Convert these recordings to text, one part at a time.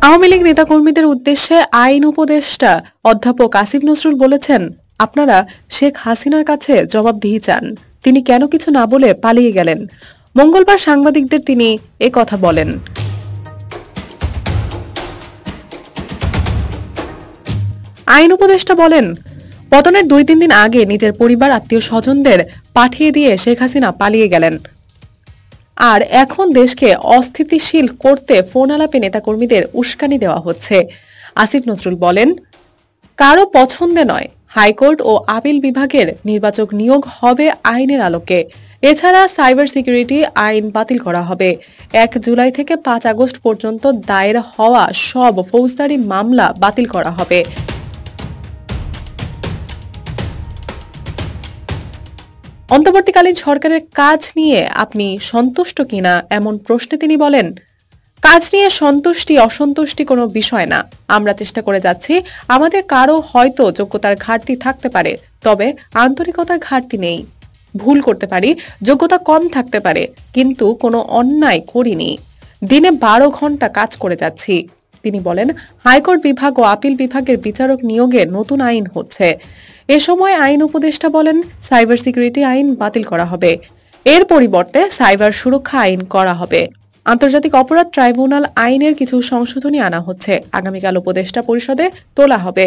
আওয়ামী লীগ নেতাকর্মীদের উদ্দেশ্যে আইন উপদেষ্টা অধ্যাপক আসিফ নজরুল বলেছেন, আপনারা শেখ হাসিনার কাছে জবাবদিহি চান, তিনি কেন কিছু না বলে পালিয়ে গেলেন। মঙ্গলবার সাংবাদিকদের তিনি কথা বলেন। আইন উপদেষ্টা বলেন, পতনের 2-3 দিন আগে নিজের পরিবার আত্মীয় স্বজনদের পাঠিয়ে দিয়ে শেখ হাসিনা পালিয়ে গেলেন, আর এখন দেশকে অস্থিতিশীল করতে ফোন আলাপে নেতাকর্মীদের উস্কানি দেওয়া হচ্ছে। আসিফ নজরুল বলেন, কারো পছন্দে নয়, হাইকোর্ট ও আপিল বিভাগের নির্বাচক নিয়োগ হবে আইনের আলোকে। এছাড়া সাইবার সিকিউরিটি আইন বাতিল করা হবে। 1 জুলাই থেকে 5 আগস্ট পর্যন্ত দায়ের হওয়া সব ফৌজদারি মামলা বাতিল করা হবে। অন্তর্বর্তীকালীন সরকারের কাজ নিয়ে আপনি সন্তুষ্ট কিনা এমন প্রশ্নে তিনি বলেন, কাজ নিয়ে সন্তুষ্টি অসন্তুষ্টি কোনো বিষয় না, আমরা চেষ্টা করে যাচ্ছি। আমাদের কারো হয়তো যোগ্যতার ঘাটতি থাকতে পারে, তবে আন্তরিকতার ঘাটতি নেই। ভুল করতে পারি, যোগ্যতা কম থাকতে পারে, কিন্তু কোনো অন্যায় করিনি। দিনে 12 ঘন্টা কাজ করে যাচ্ছি। তিনি বলেন, হাইকোর্ট বিভাগ ও আপিল বিভাগের বিচারক নিয়োগে নতুন আইন হচ্ছে। এ সময় আইন উপদেষ্টা বলেন, সাইবার সিকিউরিটি আইন বাতিল করা হবে, এর পরিবর্তে সাইবার সুরক্ষা আইন করা হবে। আন্তর্জাতিক অপরাধ ট্রাইব্যুনাল আইনের কিছু সংশোধনী আনা হচ্ছে, আগামীকাল উপদেষ্টা পরিষদে তোলা হবে।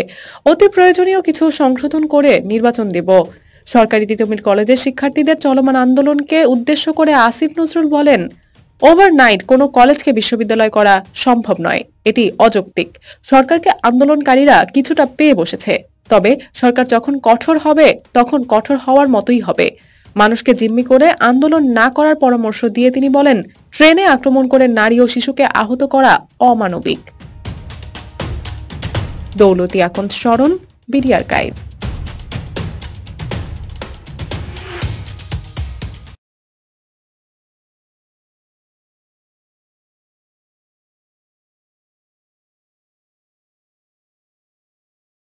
অতি প্রয়োজনীয় কিছু সংশোধন করে নির্বাচন দেব। সরকারি তিতুমির কলেজের শিক্ষার্থীদের চলমান আন্দোলনকে উদ্দেশ্য করে আসিফ নজরুল বলেন, ওভারনাইট কোনো কলেজকে বিশ্ববিদ্যালয় করা সম্ভব নয়, এটি অযৌক্তিক। সরকারকে আন্দোলনকারীরা কিছুটা পেয়ে বসেছে, তবে সরকার যখন কঠোর হবে তখন কঠোর হওয়ার মতোই হবে। মানুষকে জিম্মি করে আন্দোলন না করার পরামর্শ দিয়ে তিনি বলেন, ট্রেনে আক্রমণ করে নারী ও শিশুকে আহত করা অমানবিক। দৌলতী আকন্দ স্মরণ, বিডি আর্কাইভ।